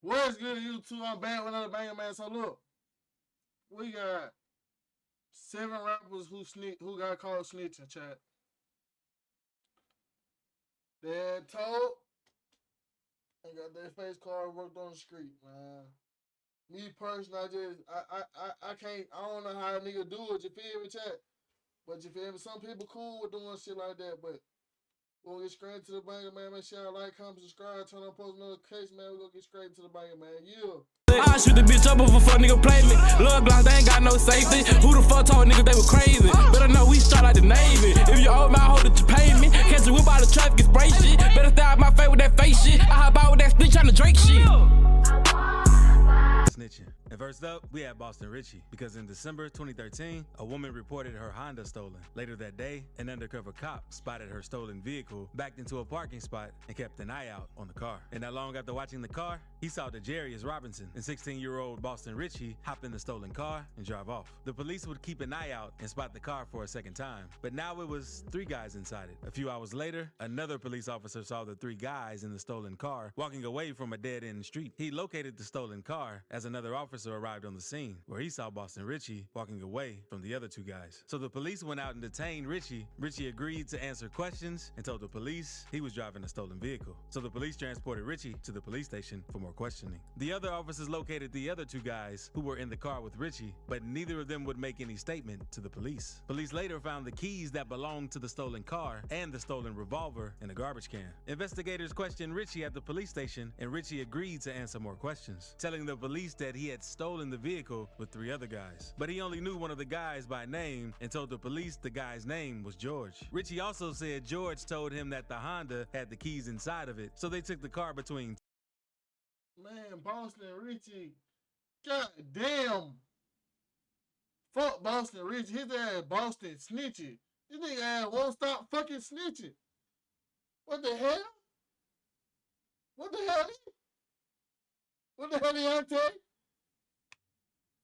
What's good, YouTube? I'm back with another banger, man. So look, we got 7 rappers who got caught snitching, chat. They told and got their face card worked on the street, man. Me personally, I can't. I don't know how a nigga do it. You feel me, chat? But you feel me? Some people cool with doing shit like that, but we'll get straight to the banger, man. Make sure y'all like, comment, subscribe, turn on post notifications, man. We're gonna get straight to the banger, man. Yeah. I shoot the bitch up if a fuck nigga play me. Love glass, they ain't got no safety. Who the fuck told niggas they were crazy? Better know we shot like the Navy. If you owe my hoe that you pay me, catch a whip out of traffic, it's spray shit. Better stay out my face with that face shit. I hop out with that snitch tryna Drake shit. Snitching. And first up, we have Boston Richie, because in December 2013, a woman reported her Honda stolen. Later that day, an undercover cop spotted her stolen vehicle, backed into a parking spot, and kept an eye out on the car. And not long after watching the car, he saw Dejarius Robinson and 16-year-old Boston Richie hop in the stolen car and drive off. The police would keep an eye out and spot the car for a second time, but now it was 3 guys inside it. A few hours later, another police officer saw the 3 guys in the stolen car walking away from a dead-end street. He located the stolen car as another officer arrived on the scene, where he saw Boston Richie walking away from the other 2 guys. So the police went out and detained Richie. Richie agreed to answer questions and told the police he was driving a stolen vehicle. So the police transported Richie to the police station for more questioning. The other officers located the other 2 guys who were in the car with Richie, but neither of them would make any statement to the police. Police later found the keys that belonged to the stolen car and the stolen revolver in a garbage can. Investigators questioned Richie at the police station, and Richie agreed to answer more questions, telling the police that he had stolen the vehicle with 3 other guys. But he only knew one of the guys by name and told the police the guy's name was George. Richie also said George told him that the Honda had the keys inside of it, so they took the car between. Man, Boston Richie. God damn. Fuck Boston Richie. His ass Boston snitching. This nigga ass won't stop fucking snitching. What the hell? What the hell? What the hell did I tell you?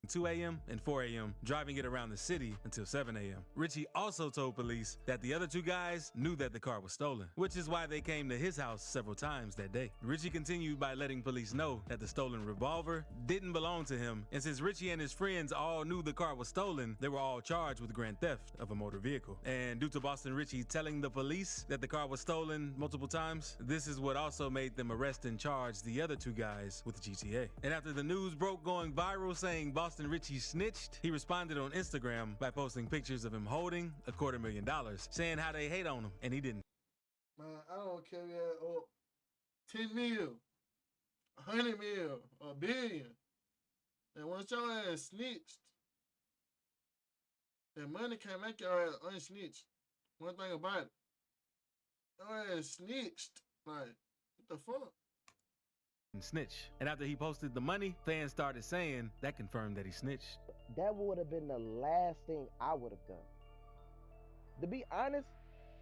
2 a.m. and 4 a.m., driving it around the city until 7 a.m. Richie also told police that the other 2 guys knew that the car was stolen, which is why they came to his house several times that day. Richie continued by letting police know that the stolen revolver didn't belong to him, and since Richie and his friends all knew the car was stolen, they were all charged with grand theft of a motor vehicle. And due to Boston Richie telling the police that the car was stolen multiple times, this is what also made them arrest and charge the other 2 guys with the GTA. And after the news broke going viral saying Boston Richie snitched, he responded on Instagram by posting pictures of him holding $250,000, saying how they hate on him, and he didn't. Man, I don't care that 10 mil, 100 mil, a billion. And once your ass snitched, that money can't make your ass unsnitched. One thing about it, your ass snitched. Like, what the fuck? And snitch. And after he posted the money, fans started saying that confirmed that he snitched. That would have been the last thing I would have done. To be honest,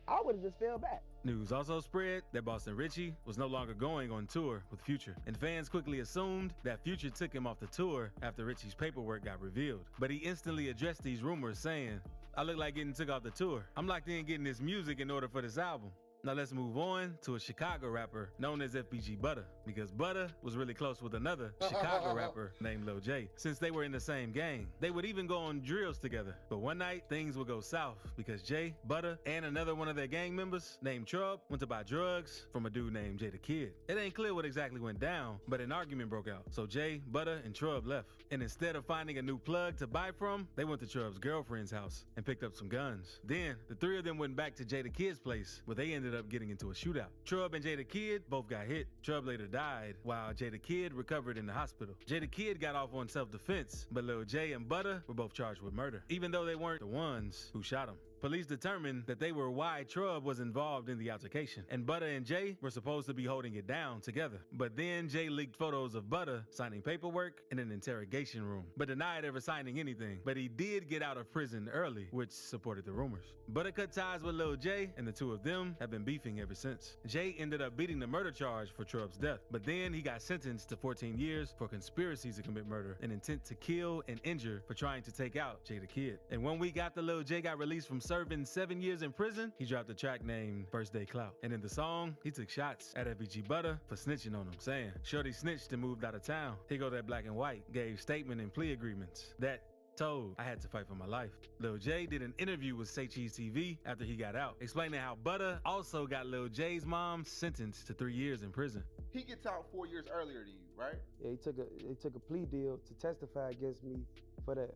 I would have just fell back. News also spread that Boston Richie was no longer going on tour with Future, and fans quickly assumed that Future took him off the tour after Richie's paperwork got revealed. But he instantly addressed these rumors, saying, "I look like getting took off the tour. I'm locked in getting this music in order for this album." Now let's move on to a Chicago rapper known as FBG Butter, because Butter was really close with another Chicago rapper named Lil J, since they were in the same gang. They would even go on drills together. But one night, things would go south because Jay, Butter, and another one of their gang members named Trub went to buy drugs from a dude named Jay the Kid. It ain't clear what exactly went down, but an argument broke out. So Jay, Butter, and Trub left. And instead of finding a new plug to buy from, they went to Trub's girlfriend's house and picked up some guns. Then, the 3 of them went back to Jay the Kid's place, where they ended up getting into a shootout. Trub and Jay the Kid both got hit. Trub later died, while Jay the Kid recovered in the hospital. Jay the Kid got off on self-defense, but Lil J and Butter were both charged with murder, even though they weren't the ones who shot him. Police determined that they were why Trub was involved in the altercation, and Butter and Jay were supposed to be holding it down together. But then Jay leaked photos of Butter signing paperwork in an interrogation room, but denied ever signing anything. But he did get out of prison early, which supported the rumors. Butter cut ties with Lil J, and the 2 of them have been beefing ever since. Jay ended up beating the murder charge for Trub's death, but then he got sentenced to 14 years for conspiracy to commit murder and intent to kill and injure for trying to take out Jay the Kid. And 1 week after Lil J got released from serving 7 years in prison, he dropped a track named First Day Clout. And in the song, he took shots at FBG Butter for snitching on him, saying, "Shorty snitched and moved out of town. He go that black and white, gave statement and plea agreements. That told I had to fight for my life." Lil J did an interview with Say Cheese TV after he got out, explaining how Butter also got Lil J's mom sentenced to 3 years in prison. He gets out 4 years earlier than you, right? Yeah, he took a plea deal to testify against me for that.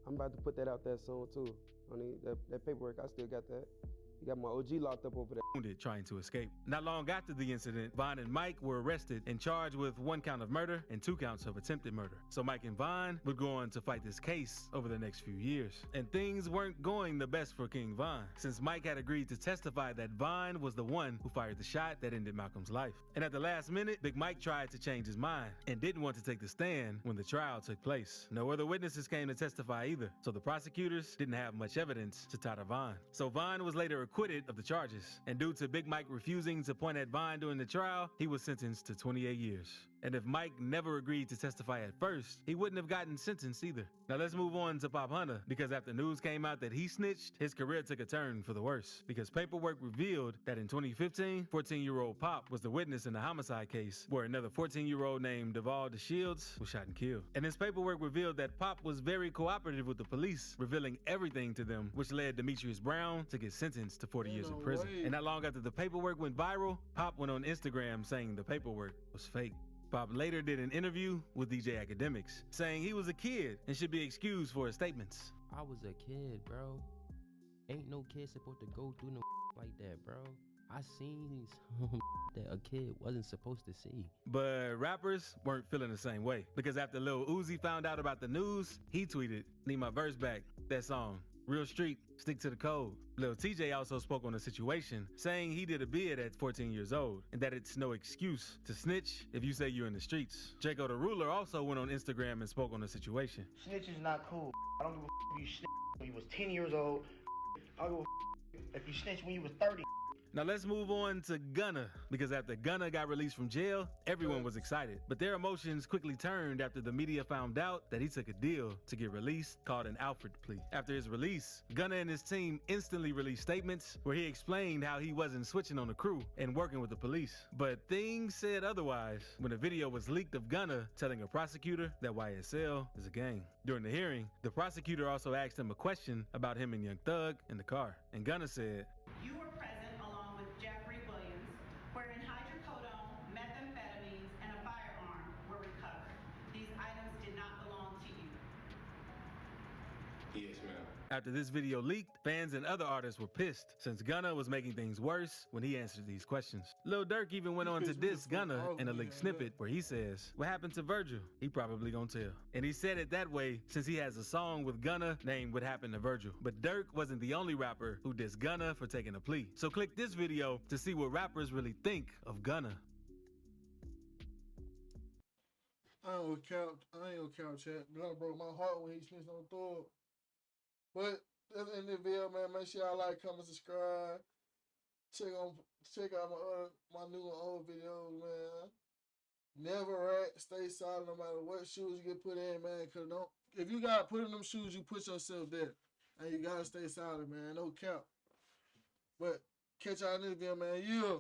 I'm about to put that out there soon too. That paperwork, I still got that. He got my OG locked up over there. Wounded trying to escape. Not long after the incident, Von and Mike were arrested and charged with 1 count of murder and 2 counts of attempted murder. So Mike and Von would go on to fight this case over the next few years. And things weren't going the best for King Von, since Mike had agreed to testify that Von was the one who fired the shot that ended Malcolm's life. And at the last minute, Big Mike tried to change his mind and didn't want to take the stand when the trial took place. No other witnesses came to testify either, so the prosecutors didn't have much evidence to tie to Von. So Von was later acquitted of the charges, and due to Big Mike refusing to point at Von during the trial, he was sentenced to 28 years. And if Mike never agreed to testify at first, he wouldn't have gotten sentenced either. Now let's move on to Pop Hunter, because after news came out that he snitched, his career took a turn for the worse. Because paperwork revealed that in 2015, 14-year-old Pop was the witness in a homicide case where another 14-year-old named Duval DeShields was shot and killed. And his paperwork revealed that Pop was very cooperative with the police, revealing everything to them, which led Demetrius Brown to get sentenced to 40 years in prison. And not long after the paperwork went viral, Pop went on Instagram saying the paperwork was fake. Pop later did an interview with DJ Academics, saying he was a kid and should be excused for his statements. I was a kid, bro. Ain't no kid supposed to go through no like that, bro. I seen some that a kid wasn't supposed to see. But rappers weren't feeling the same way, because after Lil Uzi found out about the news, he tweeted, "Need my verse back, that song. Real street, stick to the code." Lil TJ also spoke on the situation, saying he did a bid at 14 years old, and that it's no excuse to snitch if you say you're in the streets. Draco the Ruler also went on Instagram and spoke on the situation. Snitch is not cool. I don't give a if you snitch when you was 10 years old. I don't give a if you snitch when you was 30. Now let's move on to Gunna, because after Gunna got released from jail, everyone was excited. But their emotions quickly turned after the media found out that he took a deal to get released called an Alfred plea. After his release, Gunna and his team instantly released statements where he explained how he wasn't switching on the crew and working with the police. But things said otherwise when a video was leaked of Gunna telling a prosecutor that YSL is a gang. During the hearing, the prosecutor also asked him a question about him and Young Thug in the car. And Gunna said, "You were present along with Jeffrey Williams, wherein hydrocodone, methamphetamines, and a firearm were recovered. These items did not belong to you." Yes, ma'am. After this video leaked, fans and other artists were pissed, since Gunna was making things worse when he answered these questions. Lil Durk even went on to diss Gunna in a leaked snippet where he says, "What happened to Virgil? He probably gonna tell." And he said it that way since he has a song with Gunna named What Happened to Virgil. But Durk wasn't the only rapper who dissed Gunna for taking a plea. So click this video to see what rappers really think of Gunna. I ain't gonna count chat. Gunna broke my heart when he snitched on Thug. But that's in the video, man. Make sure y'all like, comment, subscribe. Check out my new and old videos, man. Never rat, stay solid no matter what shoes you get put in, man. Cause if you gotta put in them shoes, you put yourself there. And you gotta stay solid, man. No cap. But catch y'all in this video, man. Yeah.